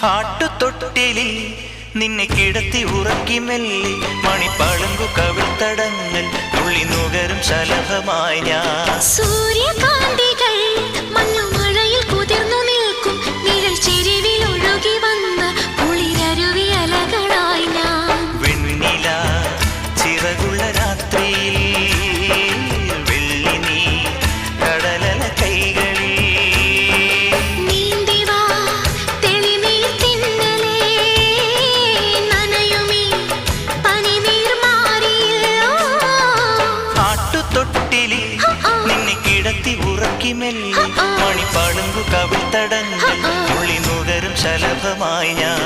ആട്ടുതൊട്ടിലിൽ നിന്നെ കിടത്തി ഉറക്കി മെല്ലെ മണിപ്പളുങ്കു കവിൾത്തടങ്ങൾ തുള്ളി നുകരും ശലഭമായി ഞാൻ. സൂര്യകാന്തികൾ മഞ്ഞുമഴയിൽ കുതിർന്നു നിൽക്കും നിഴൽ ചെരുവിൽ ഒഴുകി വന്ന കുളിരരുവി അലകളായി ഞാൻ. വെണ്ണില ചിറകുള്ള രാത്രിയിൽ വെള്ളി നീ കടലല കൈകളിൽ നീന്തിവാ തെളിനീർ തിന്നലേ നനയുമീ പനിനീർ മാറിയില്ലോ. ആട്ടുതൊട്ടിലിൽ നിന്നെ കിടത്തി ഉറക്കി മെല്ലെ മണിപ്പളുങ്കു കവിൾത്തടങ്ങൾ തുള്ളി നുകരും ശലഭമായി ഞാൻ.